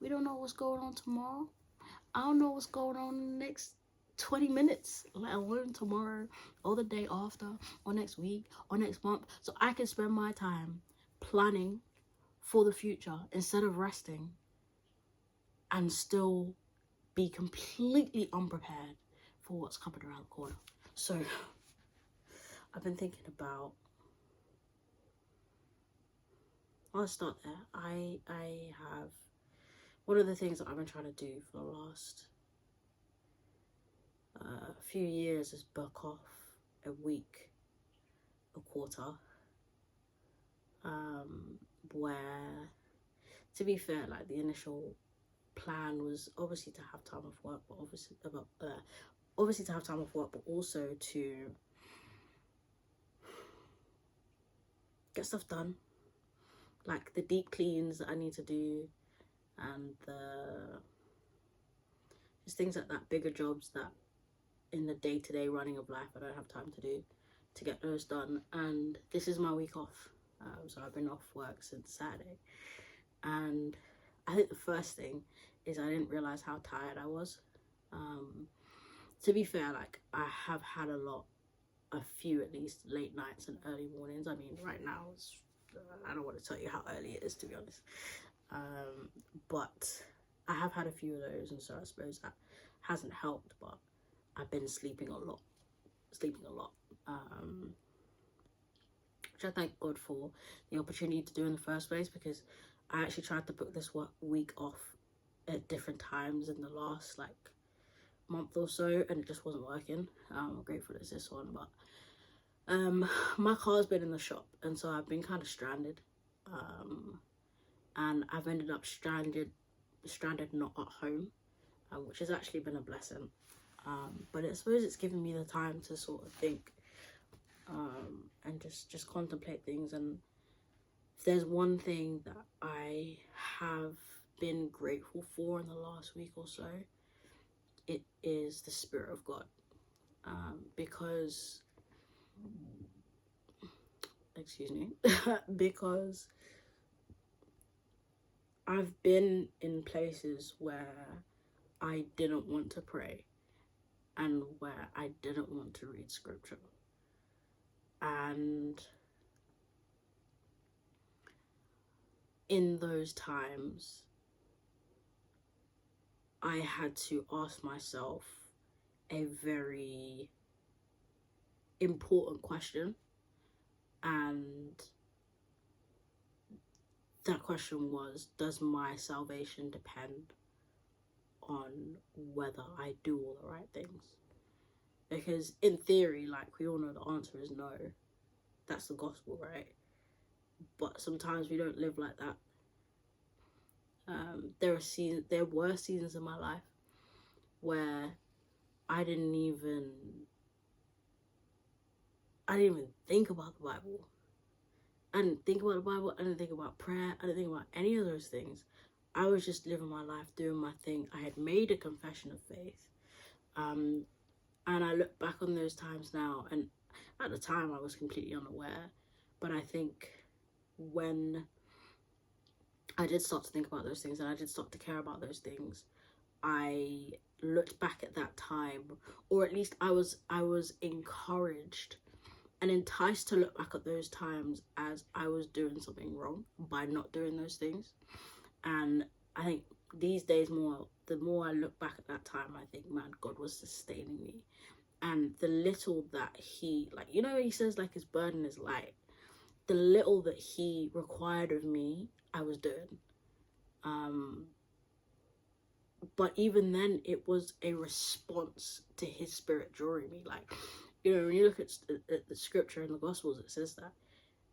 We don't know what's going on tomorrow. I don't know what's going on in the next 20 minutes, let alone tomorrow or the day after or next week or next month. So I can spend my time planning for the future instead of resting and still be completely unprepared for what's coming around the corner. So I've been thinking about, I'll start there. I have, one of the things that I've been trying to do for the last few years is book off a week, a quarter, where, to be fair, like the initial plan was obviously to have time off work, but obviously to have time off work, but also to get stuff done, like the deep cleans that I need to do, and the just things like that, bigger jobs that in the day-to-day running of life I don't have time to do, to get those done. And this is my week off, so I've been off work since Saturday, and I think the first thing is I didn't realize how tired I was. To be fair, like I have had a few at least late nights and early mornings. I mean, right now it's, I don't want to tell you how early it is, to be honest, but I have had a few of those, and so I suppose that hasn't helped, but I've been sleeping a lot, which I thank God for the opportunity to do in the first place, because I actually tried to book this week off at different times in the last like month or so, and it just wasn't working. I'm grateful it's this one, but my car's been in the shop, and so I've been kind of stranded, and I've ended up stranded not at home, which has actually been a blessing, but I suppose it's given me the time to sort of think, and just contemplate things. And if there's one thing that I have been grateful for in the last week or so, it is the Spirit of God, because excuse me because I've been in places where I didn't want to pray and where I didn't want to read scripture, and in those times I had to ask myself a very important question, and that question was, does my salvation depend on whether I do all the right things? Because in theory, like we all know, the answer is no. That's the gospel, right? But sometimes we don't live like that. There were seasons in my life where I didn't even think about the Bible. I didn't think about the Bible. I didn't think about prayer. I didn't think about any of those things. I was just living my life, doing my thing. I had made a confession of faith. And I look back on those times now, and at the time I was completely unaware. But I think when I did start to think about those things, and I did start to care about those things, I looked back at that time, or at least I was encouraged and enticed to look back at those times as I was doing something wrong by not doing those things. And I think these days, the more I look back at that time, I think, man, God was sustaining me. And the little that he, like, you know, he says like his burden is light. The little that he required of me, I was doing. But even then, it was a response to his Spirit drawing me. Like, you know, when you look at the scripture in the Gospels, it says that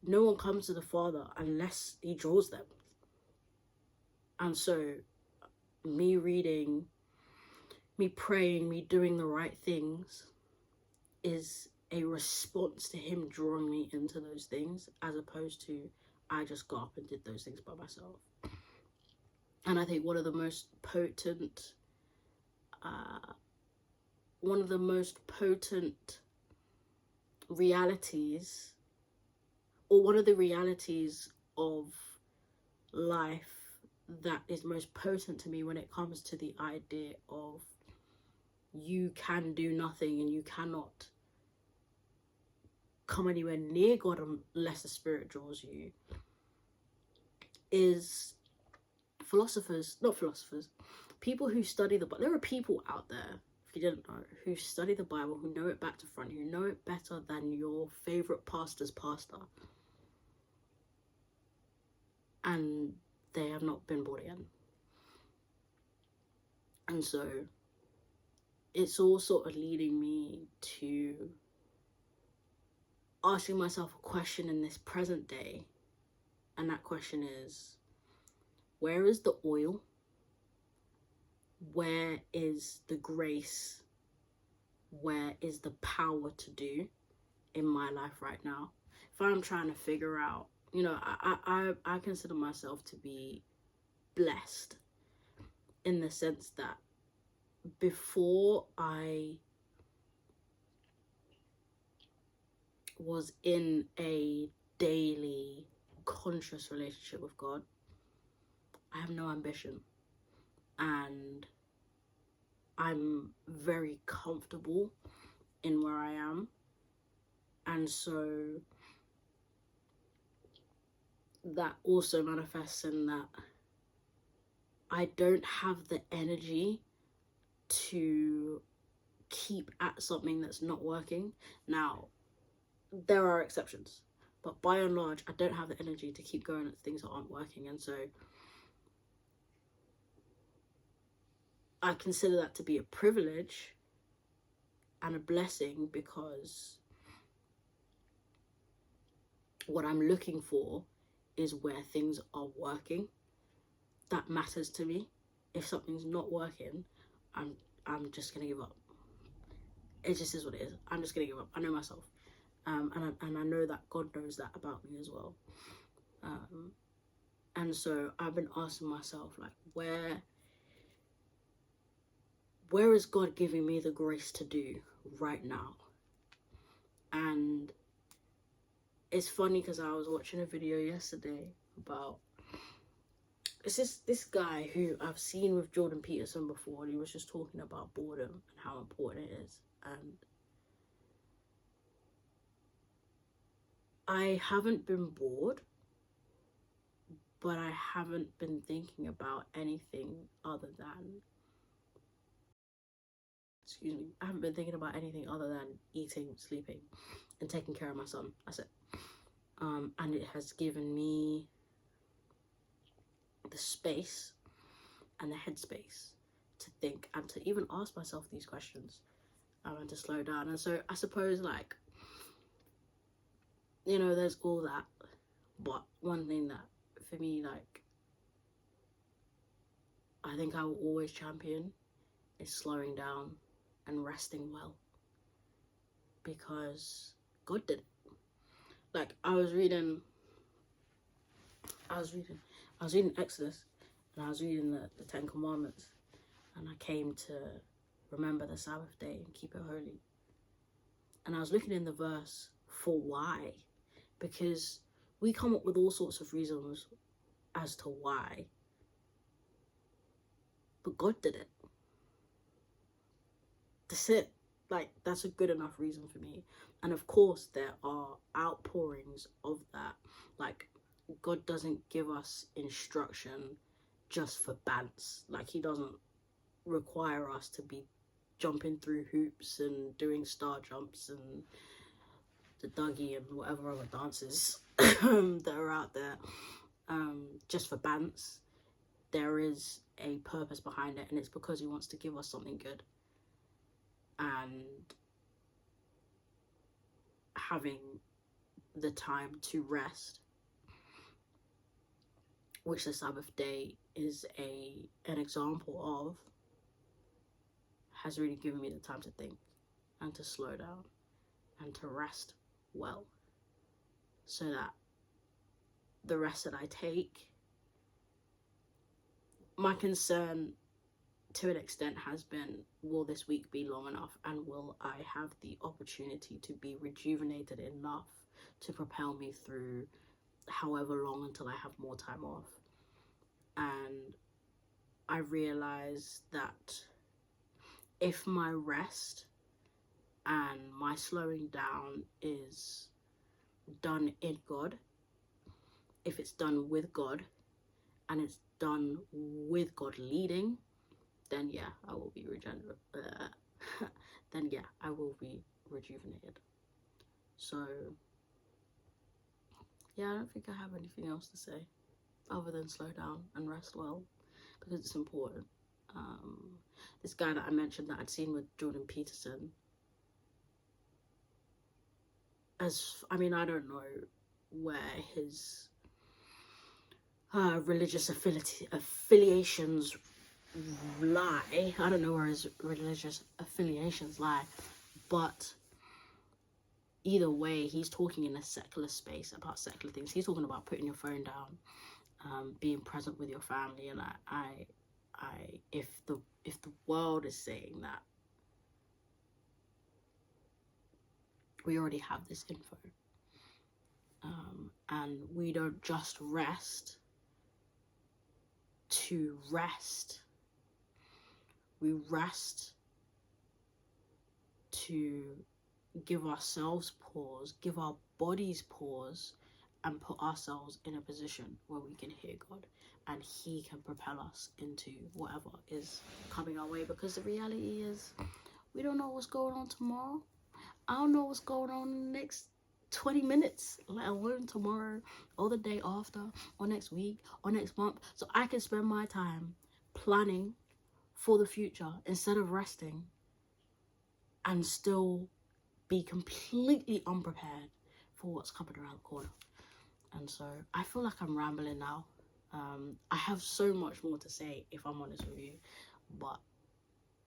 no one comes to the Father unless he draws them. And so me reading, me praying, me doing the right things is a response to him drawing me into those things, as opposed to I just got up and did those things by myself. And I think one of the most potent realities, or one of the realities of life that is most potent to me when it comes to the idea of you can do nothing and you cannot come anywhere near God unless the Spirit draws you, is people who study the Bible. There are people out there, if you didn't know, who study the Bible, who know it back to front, who know it better than your favorite pastor's pastor, and they have not been born again. And so it's all sort of leading me to asking myself a question in this present day, and that question is, where is the oil? Where is the grace? Where is the power to do in my life right now? If I'm trying to figure out, you know, I consider myself to be blessed in the sense that before I was in a daily conscious relationship with God, I have no ambition, and I'm very comfortable in where I am. And so that also manifests in that I don't have the energy to keep at something that's not working. Now, there are exceptions, but by and large, I don't have the energy to keep going at things that aren't working. And so I consider that to be a privilege and a blessing, because what I'm looking for is where things are working. That matters to me. If something's not working, I'm just gonna give up. It just is what it is. I'm just gonna give up. I know myself, and I know that God knows that about me as well. And so I've been asking myself, like, where is God giving me the grace to do right now? And it's funny because I was watching a video yesterday about, it's just this guy who I've seen with Jordan Peterson before, and he was just talking about boredom and how important it is. And I haven't been bored, but I haven't been thinking about anything other than, I haven't been thinking about anything other than eating, sleeping, and taking care of my son. That's it. And it has given me the space and the headspace to think and to even ask myself these questions, and to slow down. And so I suppose, like, you know, there's all that, but one thing that for me, like, I think I will always champion is slowing down and resting well, because God did it. Like, I was reading Exodus, and I was reading the Ten Commandments, and I came to remember the Sabbath day and keep it holy. And I was looking in the verse for why, because we come up with all sorts of reasons as to why, but God did it. That's it. Like, that's a good enough reason for me. And of course, there are outpourings of that. Like, God doesn't give us instruction just for bants. Like, he doesn't require us to be jumping through hoops and doing star jumps and the Dougie and whatever other dances that are out there just for bants. There is a purpose behind it, and it's because he wants to give us something good. And having the time to rest, which the Sabbath day is an example of, has really given me the time to think and to slow down and to rest well, so that the rest that I take, my concern to an extent has been, will this week be long enough, and will I have the opportunity to be rejuvenated enough to propel me through however long until I have more time off? And I realized that if my rest and my slowing down is done in God, if it's done with God, and it's done with God leading, then yeah, I will be then yeah, I will be rejuvenated. So yeah, I don't think I have anything else to say other than slow down and rest well, because it's important. This guy that I mentioned that I'd seen with Jordan Peterson, I don't know where his religious affiliations lie. I don't know where his religious affiliations lie, but either way, he's talking in a secular space about secular things. He's talking about putting your phone down, being present with your family, and if the world is saying that, we already have this info, and we don't just rest to rest. We rest to give ourselves pause, give our bodies pause, and put ourselves in a position where we can hear God and He can propel us into whatever is coming our way. Because the reality is, we don't know what's going on tomorrow. I don't know what's going on in the next 20 minutes, let alone tomorrow, or the day after, or next week, or next month. So I can spend my time planning for the future instead of resting, and still be completely unprepared for what's coming around the corner. And so I feel like I'm rambling now. I have so much more to say, if I'm honest with you, but